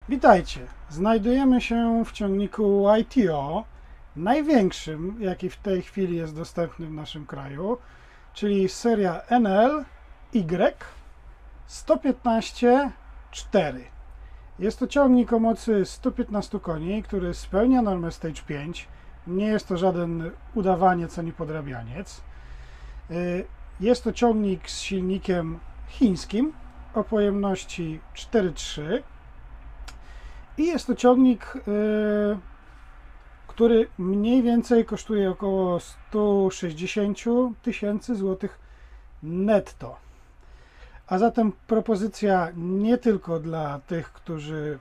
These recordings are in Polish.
Witajcie! Znajdujemy się w ciągniku YTO, największym, jaki w tej chwili jest dostępny w naszym kraju, czyli seria NL Y 115-4. Jest to ciągnik o mocy 115 koni, który spełnia normę Stage 5. Nie jest to żaden udawaniec ani podrabianiec. Jest to ciągnik z silnikiem chińskim o pojemności 4,3. I jest to ciągnik, który mniej więcej kosztuje około 160 tysięcy złotych netto. A zatem propozycja nie tylko dla tych, którzy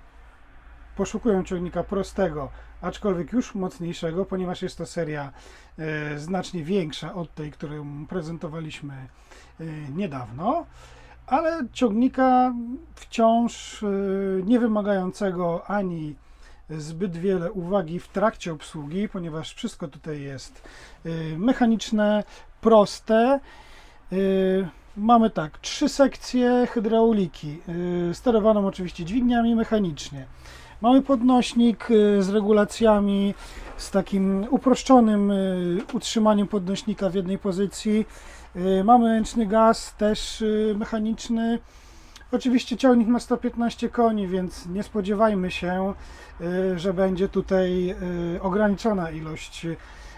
poszukują ciągnika prostego, aczkolwiek już mocniejszego, ponieważ jest to seria znacznie większa od tej, którą prezentowaliśmy niedawno, ale ciągnika wciąż nie wymagającego ani zbyt wiele uwagi w trakcie obsługi, ponieważ wszystko tutaj jest mechaniczne, proste. Mamy tak, 3 sekcje hydrauliki, sterowaną oczywiście dźwigniami mechanicznie. Mamy podnośnik z regulacjami, z takim uproszczonym utrzymaniem podnośnika w jednej pozycji. Mamy ręczny gaz, też mechaniczny. Oczywiście ciągnik ma 115 koni, więc nie spodziewajmy się, że będzie tutaj ograniczona ilość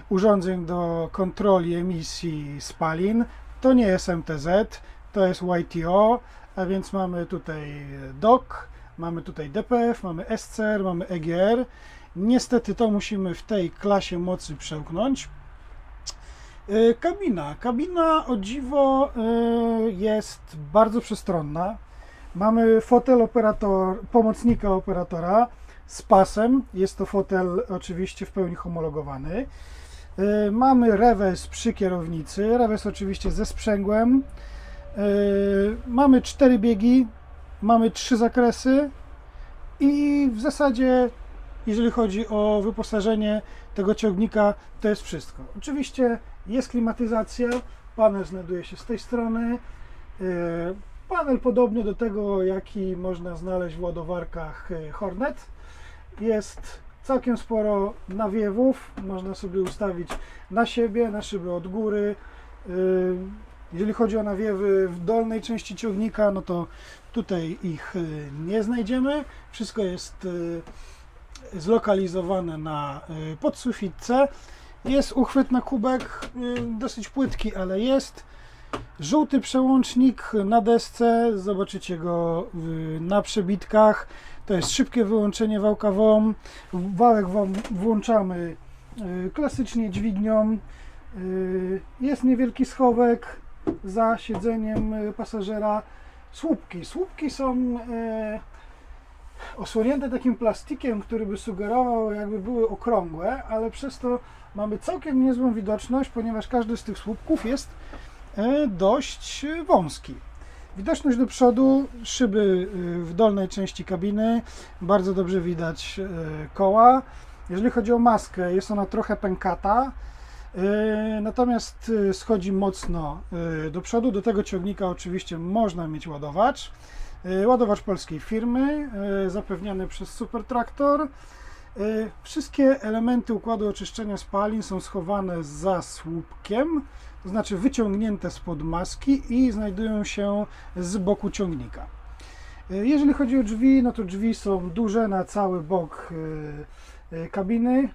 urządzeń do kontroli emisji spalin. To nie jest MTZ, to jest YTO, a więc mamy tutaj DOC, mamy tutaj DPF, mamy SCR, mamy EGR. Niestety to musimy w tej klasie mocy przełknąć. Kabina o dziwo jest bardzo przestronna. Mamy fotel pomocnika operatora z pasem. Jest to fotel oczywiście w pełni homologowany. Mamy rewers przy kierownicy. Rewers oczywiście ze sprzęgłem. Mamy 4 biegi. Mamy 3 zakresy. I w zasadzie, jeżeli chodzi o wyposażenie tego ciągnika, to jest wszystko. Oczywiście jest klimatyzacja, panel znajduje się z tej strony. Panel podobny do tego, jaki można znaleźć w ładowarkach Hornet. Jest całkiem sporo nawiewów, można sobie ustawić na siebie, na szyby od góry. Jeżeli chodzi o nawiewy w dolnej części ciągnika, no to tutaj ich nie znajdziemy. Wszystko jest zlokalizowane na podsufitce. Jest uchwyt na kubek, dosyć płytki, ale jest. Żółty przełącznik na desce, zobaczycie go na przebitkach. To jest szybkie wyłączenie wałka WOM. Wałek WOM włączamy klasycznie dźwignią. Jest niewielki schowek za siedzeniem pasażera. Słupki są osłonięte takim plastikiem, który by sugerował, jakby były okrągłe, ale przez to mamy całkiem niezłą widoczność, ponieważ każdy z tych słupków jest dość wąski. Widoczność do przodu, szyby w dolnej części kabiny, bardzo dobrze widać koła. Jeżeli chodzi o maskę, jest ona trochę pękata, natomiast schodzi mocno do przodu. Do tego ciągnika oczywiście można mieć ładowacz. Ładowacz polskiej firmy, zapewniany przez Super Traktor. Wszystkie elementy układu oczyszczenia spalin są schowane za słupkiem, to znaczy wyciągnięte spod maski i znajdują się z boku ciągnika. Jeżeli chodzi o drzwi, no to drzwi są duże na cały bok kabiny.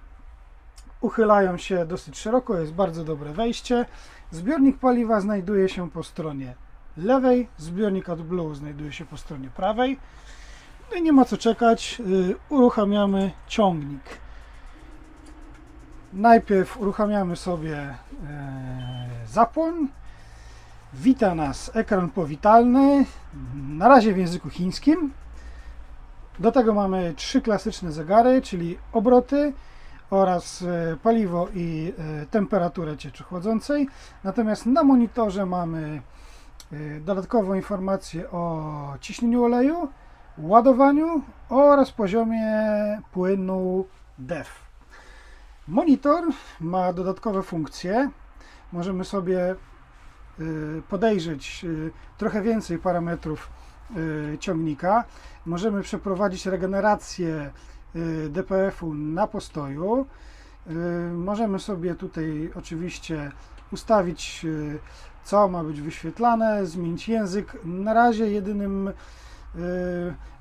Uchylają się dosyć szeroko, jest bardzo dobre wejście. Zbiornik paliwa znajduje się po stronie lewej, zbiornik AdBlue znajduje się po stronie prawej. No i nie ma co czekać, uruchamiamy ciągnik. Najpierw uruchamiamy sobie zapłon. Wita nas ekran powitalny, na razie w języku chińskim. Do tego mamy 3 klasyczne zegary, czyli obroty oraz paliwo i temperaturę cieczy chłodzącej. Natomiast na monitorze mamy dodatkową informację o ciśnieniu oleju, ładowaniu oraz poziomie płynu DEF. Monitor ma dodatkowe funkcje. Możemy sobie podejrzeć trochę więcej parametrów ciągnika. Możemy przeprowadzić regenerację DPF-u na postoju. Możemy sobie tutaj oczywiście ustawić, co ma być wyświetlane, zmienić język. Na razie jedynym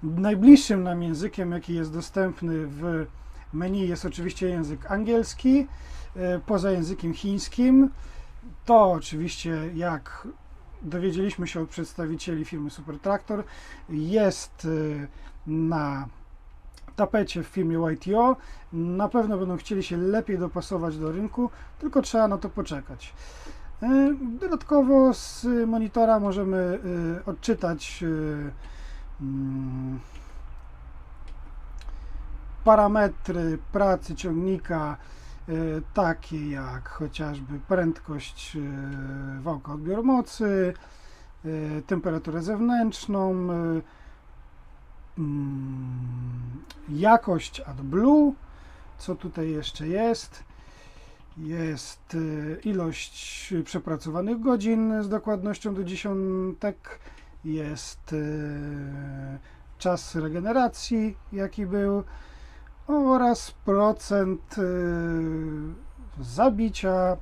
najbliższym nam językiem, jaki jest dostępny w menu, jest oczywiście język angielski, poza językiem chińskim. To oczywiście, jak dowiedzieliśmy się od przedstawicieli firmy Super Tractor, jest na tapecie w firmie YTO. Na pewno będą chcieli się lepiej dopasować do rynku, tylko trzeba na to poczekać. Dodatkowo z monitora możemy odczytać parametry pracy ciągnika, takie jak chociażby prędkość wałka odbioru mocy, temperaturę zewnętrzną, jakość AdBlue, co tutaj jeszcze jest. Jest ilość przepracowanych godzin z dokładnością do dziesiątek, jest czas regeneracji, jaki był, oraz procent zabicia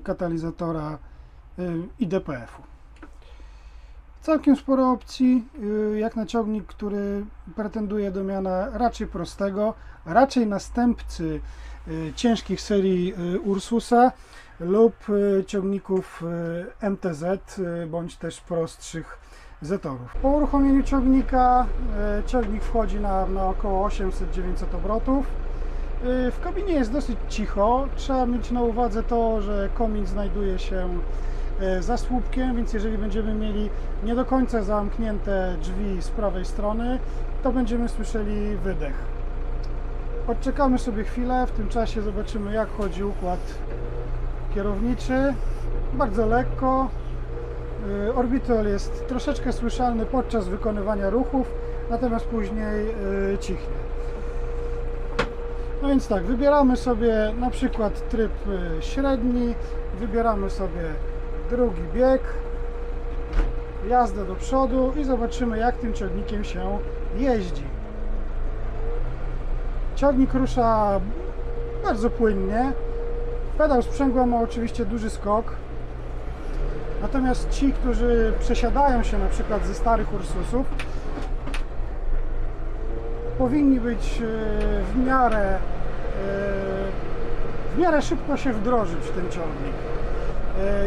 katalizatora i DPF-u. Całkiem sporo opcji, jak na ciągnik, który pretenduje do miana raczej prostego, raczej następcy ciężkich serii Ursusa lub ciągników MTZ, bądź też prostszych Zetorów. Po uruchomieniu ciągnika ciągnik wchodzi na około 800-900 obrotów. W kabinie jest dosyć cicho. Trzeba mieć na uwadze to, że komin znajduje się za słupkiem, więc jeżeli będziemy mieli nie do końca zamknięte drzwi z prawej strony, to będziemy słyszeli wydech. Odczekamy sobie chwilę, w tym czasie zobaczymy, jak chodzi układ kierowniczy. Bardzo lekko. Orbital jest troszeczkę słyszalny podczas wykonywania ruchów, natomiast później cichnie. No więc tak, wybieramy sobie na przykład tryb średni, wybieramy sobie drugi bieg, jazdę do przodu i zobaczymy, jak tym ciągnikiem się jeździ. Ciągnik rusza bardzo płynnie. Pedał sprzęgła ma oczywiście duży skok. Natomiast ci, którzy przesiadają się na przykład ze starych Ursusów, powinni być w miarę szybko się wdrożyć w ten ciągnik.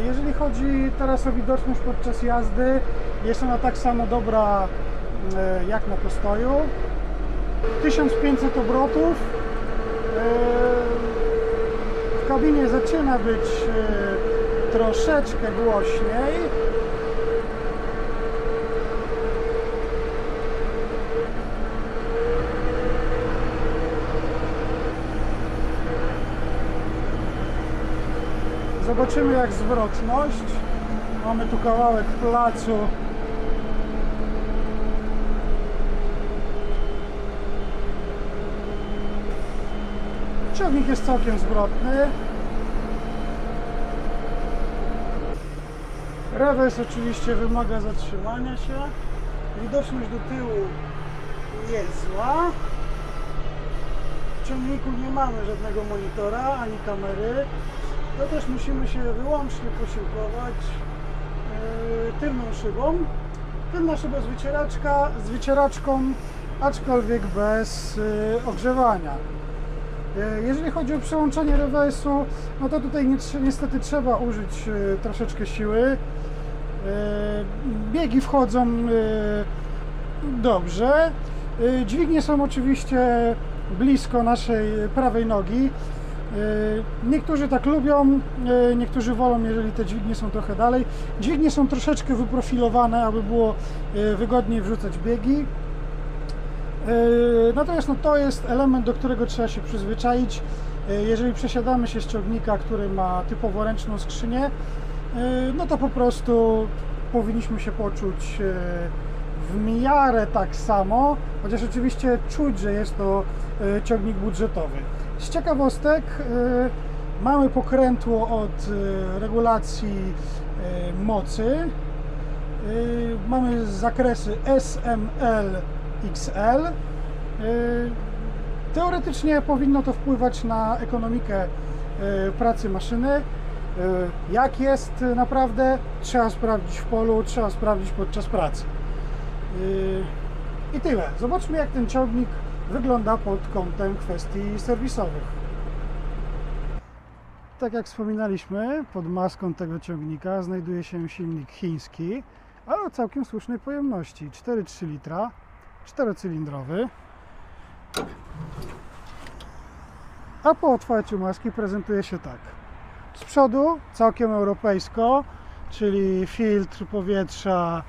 Jeżeli chodzi teraz o widoczność podczas jazdy, jest ona tak samo dobra jak na postoju. 1500 obrotów. W kabinie zaczyna być troszeczkę głośniej. Zobaczymy, jak zwrotność. Mamy tu kawałek placu. Ciągnik jest całkiem zwrotny. Rewers oczywiście wymaga zatrzymania się. Widoczność do tyłu jest zła. W ciągniku nie mamy żadnego monitora ani kamery. To też musimy się wyłącznie posiłkować tylną szybą. Tylna szyba z wycieraczką, aczkolwiek bez ogrzewania. Jeżeli chodzi o przełączenie rewersu, no to tutaj niestety trzeba użyć troszeczkę siły. Biegi wchodzą dobrze. Dźwignie są oczywiście blisko naszej prawej nogi. Niektórzy tak lubią, niektórzy wolą, jeżeli te dźwignie są trochę dalej. Dźwignie są troszeczkę wyprofilowane, aby było wygodniej wrzucać biegi. Natomiast no, to jest element, do którego trzeba się przyzwyczaić. Jeżeli przesiadamy się z ciągnika, który ma typowo ręczną skrzynię, no to po prostu powinniśmy się poczuć w miarę tak samo, chociaż oczywiście czuć, że jest to ciągnik budżetowy. Z ciekawostek mamy pokrętło od regulacji mocy. Mamy zakresy SML, XL. Teoretycznie powinno to wpływać na ekonomikę pracy maszyny. Jak jest naprawdę, trzeba sprawdzić w polu, trzeba sprawdzić podczas pracy. I tyle. Zobaczmy, jak ten ciągnik wygląda pod kątem kwestii serwisowych. Tak jak wspominaliśmy, pod maską tego ciągnika znajduje się silnik chiński, ale o całkiem słusznej pojemności. 4,3 litra, 4-cylindrowy. A po otwarciu maski prezentuje się tak. Z przodu całkiem europejsko, czyli filtr powietrza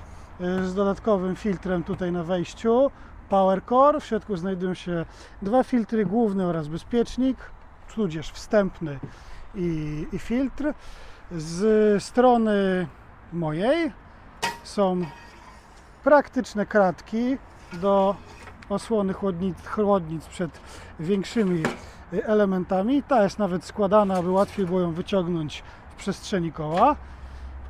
z dodatkowym filtrem tutaj na wejściu, Power Core. W środku znajdują się dwa filtry, główny oraz bezpiecznik, tudzież wstępny i filtr. Z strony mojej są praktyczne kratki do osłony chłodnic przed większymi elementami. Ta jest nawet składana, aby łatwiej było ją wyciągnąć w przestrzeni koła.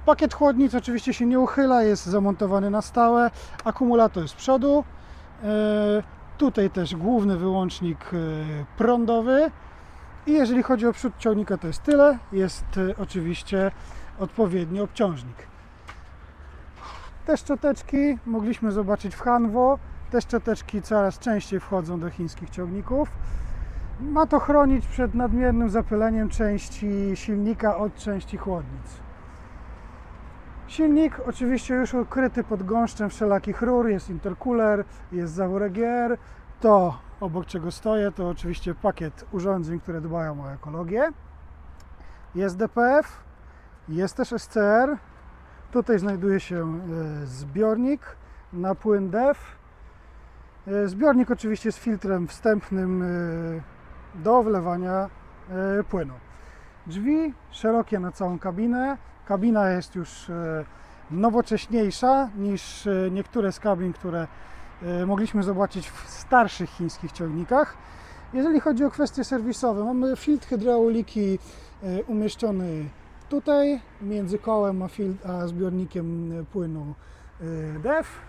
Pakiet chłodnic oczywiście się nie uchyla, jest zamontowany na stałe. Akumulator z przodu. Tutaj też główny wyłącznik prądowy. I jeżeli chodzi o przód ciągnika, to jest tyle. Jest oczywiście odpowiedni obciążnik. Te szczoteczki mogliśmy zobaczyć w Hanwha. Te szczoteczki coraz częściej wchodzą do chińskich ciągników. Ma to chronić przed nadmiernym zapyleniem części silnika od części chłodnic. Silnik oczywiście już ukryty pod gąszczem wszelakich rur, jest intercooler, jest zawór EGR. To, obok czego stoję, to oczywiście pakiet urządzeń, które dbają o ekologię. Jest DPF, jest też SCR. Tutaj znajduje się zbiornik na płyn DEF. Zbiornik oczywiście z filtrem wstępnym do wlewania płynu. Drzwi szerokie na całą kabinę. Kabina jest już nowocześniejsza niż niektóre z kabin, które mogliśmy zobaczyć w starszych chińskich ciągnikach. Jeżeli chodzi o kwestie serwisowe, mamy filtr hydrauliki umieszczony tutaj, między kołem a zbiornikiem płynu DEF.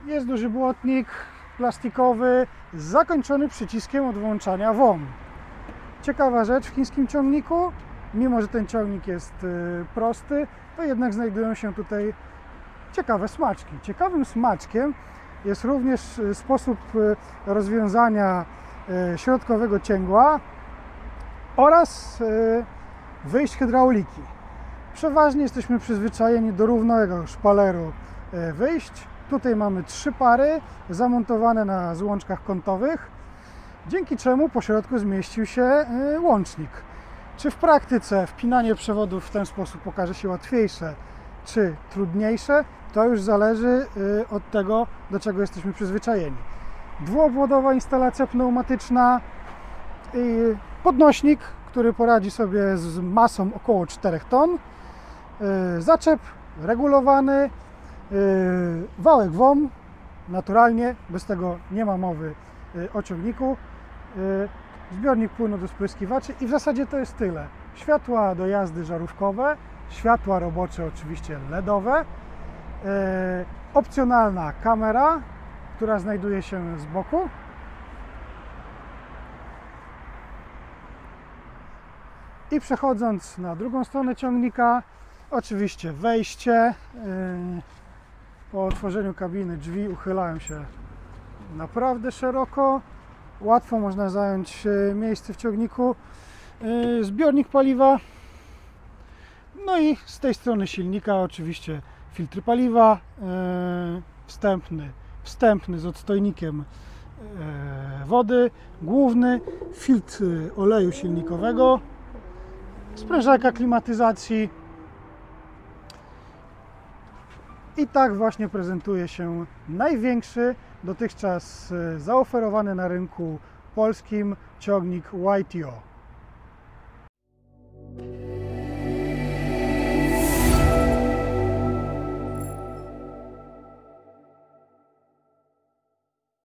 Jest duży błotnik plastikowy, zakończony przyciskiem od włączania WOM. Ciekawa rzecz w chińskim ciągniku, mimo że ten ciągnik jest prosty, to jednak znajdują się tutaj ciekawe smaczki. Ciekawym smaczkiem jest również sposób rozwiązania środkowego cięgła oraz wyjść hydrauliki. Przeważnie jesteśmy przyzwyczajeni do równego szpaleru wyjść. Tutaj mamy 3 pary zamontowane na złączkach kątowych, dzięki czemu po środku zmieścił się łącznik. Czy w praktyce wpinanie przewodów w ten sposób okaże się łatwiejsze, czy trudniejsze, to już zależy od tego, do czego jesteśmy przyzwyczajeni. Dwuobwodowa instalacja pneumatyczna, podnośnik, który poradzi sobie z masą około 4 ton, zaczep regulowany, wałek WOM, naturalnie, bez tego nie ma mowy o ciągniku, zbiornik płynu do spryskiwaczy i w zasadzie to jest tyle. Światła do jazdy żarówkowe, światła robocze oczywiście LEDowe, opcjonalna kamera, która znajduje się z boku. I przechodząc na drugą stronę ciągnika, oczywiście wejście. Po otworzeniu kabiny drzwi uchylają się naprawdę szeroko. Łatwo można zająć miejsce w ciągniku. Zbiornik paliwa. No i z tej strony silnika oczywiście filtr paliwa wstępny z odstojnikiem wody, główny filtr oleju silnikowego, sprężarka klimatyzacji. I tak właśnie prezentuje się największy dotychczas zaoferowany na rynku polskim ciągnik YTO.